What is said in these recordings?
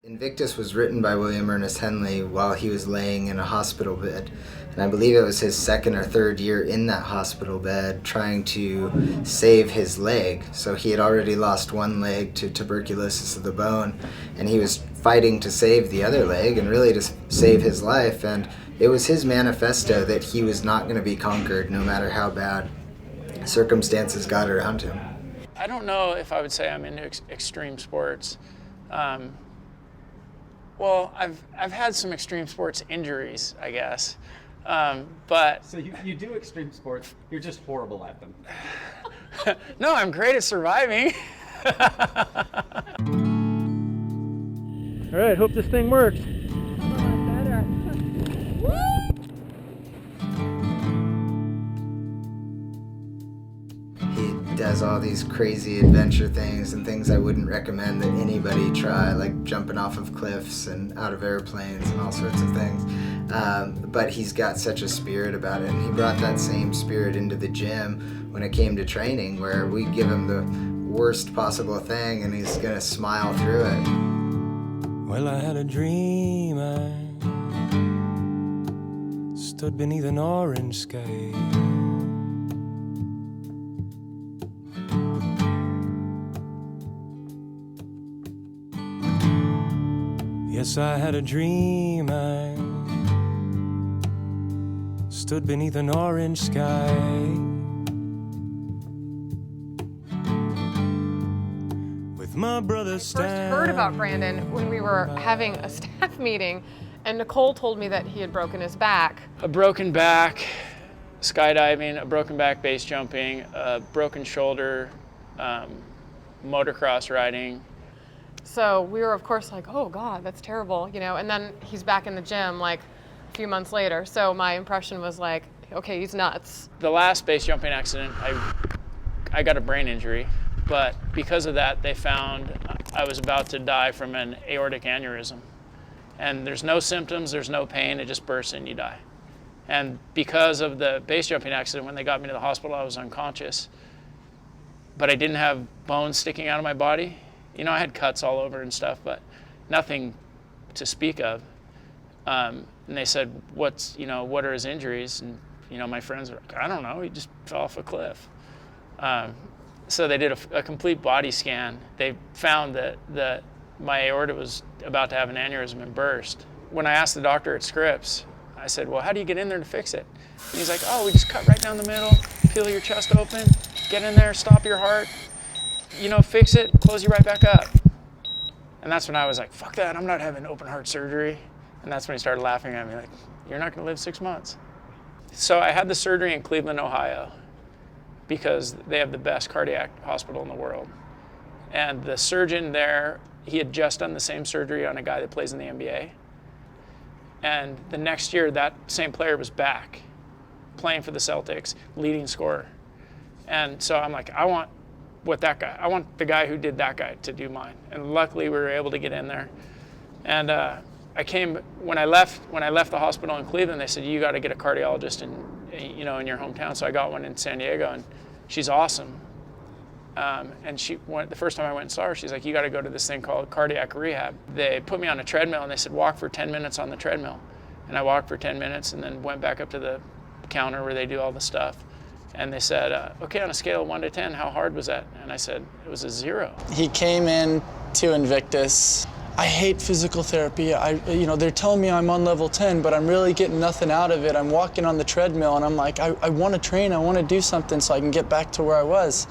Invictus was written by William Ernest Henley while he was laying in a hospital bed. And I believe it was his second or third year in that hospital bed trying to save his leg. So he had already lost one leg to tuberculosis of the bone, and he was fighting to save the other leg and really to save his life. And it was his manifesto that he was not going to be conquered no matter how bad circumstances got around him. I don't know if I would say I'm into extreme sports. Well, I've had some extreme sports injuries, I guess, but... So you do extreme sports, you're just horrible at them. No, I'm great at surviving. All right, hope this thing works. He does all these crazy adventure things and things I wouldn't recommend that anybody try, like jumping off of cliffs and out of airplanes and all sorts of things. But he's got such a spirit about it, and he brought that same spirit into the gym when it came to training, where we give him the worst possible thing and he's gonna smile through it. Well, I had a dream, I stood beneath an orange sky. Yes, I had a dream, I stood beneath an orange sky. With my brother standing. I first heard about Brandon when we were having a staff meeting, and Nicole told me that he had broken his back. A broken back, skydiving, a broken back base jumping, a broken shoulder, motocross riding. So we were, of course, like, oh God, that's terrible, you know, and then he's back in the gym like a few months later. So my impression was like, okay, he's nuts. The last base jumping accident, I got a brain injury, but because of that, they found I was about to die from an aortic aneurysm. And there's no symptoms, there's no pain, it just bursts and you die. And because of the base jumping accident, when they got me to the hospital, I was unconscious. But I didn't have bones sticking out of my body. You know, I had cuts all over and stuff, but nothing to speak of. And they said, what are his injuries? And, you know, my friends were like, I don't know, he just fell off a cliff. So they did a complete body scan. They found that my aorta was about to have an aneurysm and burst. When I asked the doctor at Scripps, I said, well, how do you get in there to fix it? And he's like, oh, we just cut right down the middle, peel your chest open, get in there, stop your heart, you know, fix it, close you right back up. And that's when I was like, fuck that, I'm not having open heart surgery. And that's when he started laughing at me like, you're not gonna live 6 months. So I had the surgery in Cleveland, Ohio, because they have the best cardiac hospital in the world. And the surgeon there, he had just done the same surgery on a guy that plays in the NBA. And the next year, that same player was back, playing for the Celtics, leading scorer. And so I'm like, I want the guy who did that guy to do mine. And luckily we were able to get in there. And when I left the hospital in Cleveland, they said, you got to get a cardiologist in your hometown. So I got one in San Diego, and she's awesome. And the first time I went and saw her, she's like, you got to go to this thing called cardiac rehab. They put me on a treadmill and they said, walk for 10 minutes on the treadmill. And I walked for 10 minutes and then went back up to the counter where they do all the stuff. And they said, okay, on a scale of 1 to 10, how hard was that? And I said, it was a 0. He came in to Invictus. I hate physical therapy. They're telling me I'm on level 10, but I'm really getting nothing out of it. I'm walking on the treadmill and I'm like, I want to train, I want to do something so I can get back to where I was.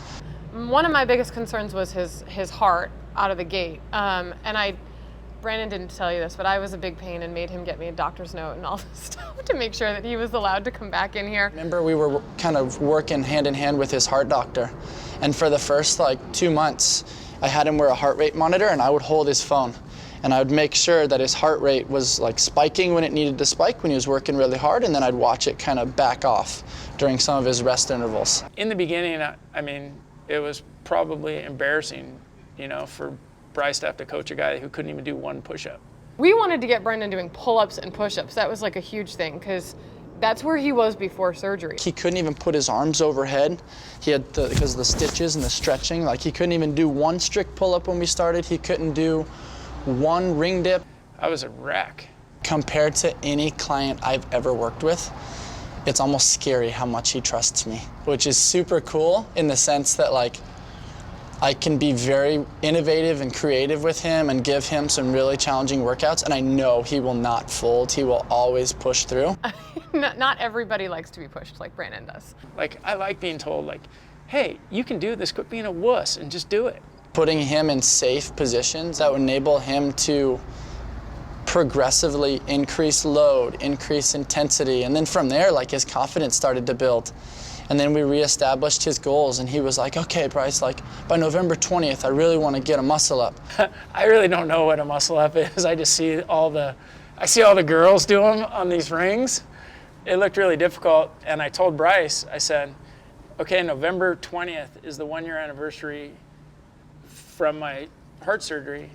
One of my biggest concerns was his heart out of the gate. Brandon didn't tell you this, but I was a big pain and made him get me a doctor's note and all this stuff to make sure that he was allowed to come back in here. Remember, we were kind of working hand in hand with his heart doctor. And for the first 2 months, I had him wear a heart rate monitor and I would hold his phone. And I would make sure that his heart rate was spiking when it needed to spike when he was working really hard, and then I'd watch it kind of back off during some of his rest intervals. In the beginning, it was probably embarrassing, for Bryce to have to coach a guy who couldn't even do one push-up. We wanted to get Brandon doing pull-ups and push-ups. That was a huge thing because that's where he was before surgery. He couldn't even put his arms overhead. He had because of the stitches and the stretching, he couldn't even do one strict pull-up when we started. He couldn't do one ring dip. I was a wreck. Compared to any client I've ever worked with, it's almost scary how much he trusts me, which is super cool in the sense that like I can be very innovative and creative with him and give him some really challenging workouts, and I know he will not fold. He will always push through. Not everybody likes to be pushed like Brandon does. Like, I like being told, like, hey, you can do this, quit being a wuss and just do it. Putting him in safe positions that would enable him to progressively increase load, increase intensity, and then from there, like, his confidence started to build. And then we reestablished his goals, and he was like, okay, Bryce, like, by November 20th, I really want to get a muscle up. I really don't know what a muscle up is. I just see all the girls do them on these rings. It looked really difficult, and I told Bryce, I said, okay, November 20th is the 1-year anniversary from my heart surgery.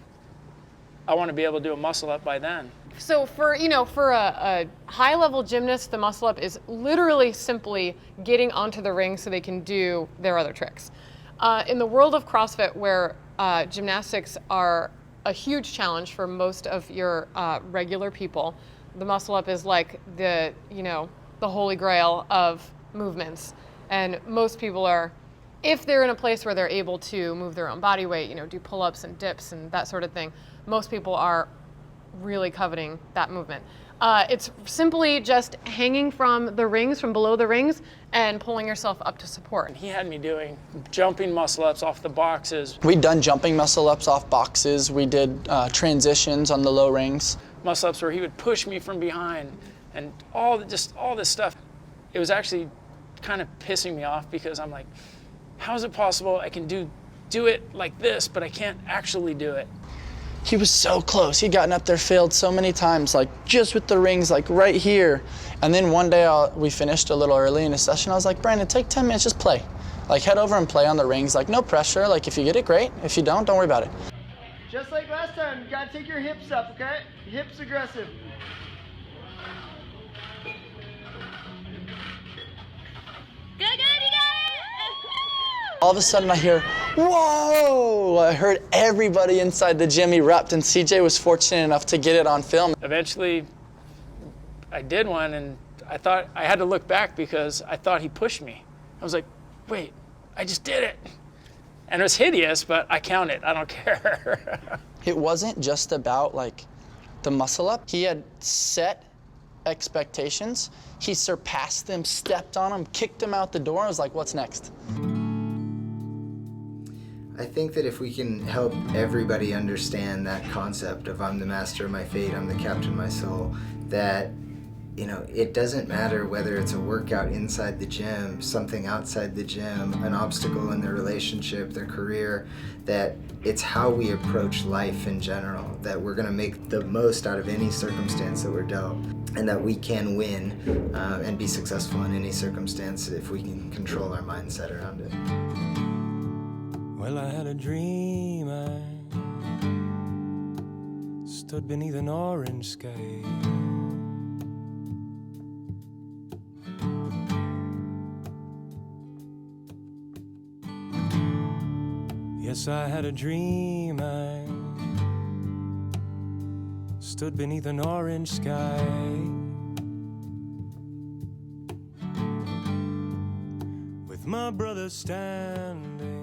I want to be able to do a muscle up by then. So for a high-level gymnast, the muscle up is literally simply getting onto the ring so they can do their other tricks. In the world of CrossFit, where gymnastics are a huge challenge for most of your regular people, the muscle up is like the holy grail of movements. And most people are, if they're in a place where they're able to move their own body weight, do pull-ups and dips and that sort of thing, most people are really coveting that movement. It's simply just hanging from the rings, from below the rings, and pulling yourself up to support. He had me doing jumping muscle ups off the boxes. We'd done jumping muscle ups off boxes. We did transitions on the low rings. Muscle ups where he would push me from behind and all this stuff. It was actually kind of pissing me off because I'm like, how is it possible I can do it like this, but I can't actually do it? He was so close. He'd gotten up there, failed so many times, like just with the rings, like right here. And then one day we finished a little early in a session. I was like, Brandon, take 10 minutes, just play. Like head over and play on the rings, like no pressure. Like if you get it, great. If you don't worry about it. Just like last time, you gotta take your hips up, okay? Hips aggressive. Good, you got it! All of a sudden I hear, whoa! I heard everybody inside the gym erupt, and CJ was fortunate enough to get it on film. Eventually, I did one, and I thought I had to look back because I thought he pushed me. I was like, wait, I just did it. And it was hideous, but I count it. I don't care. It wasn't just about like the muscle up. He had set expectations. He surpassed them, stepped on them, kicked them out the door. I was like, what's next? I think that if we can help everybody understand that concept of I'm the master of my fate, I'm the captain of my soul, that it doesn't matter whether it's a workout inside the gym, something outside the gym, an obstacle in their relationship, their career, that it's how we approach life in general, that we're going to make the most out of any circumstance that we're dealt, and that we can win and be successful in any circumstance if we can control our mindset around it. Well, I had a dream. I stood beneath an orange sky. Yes, I had a dream. I stood beneath an orange sky. With my brother standing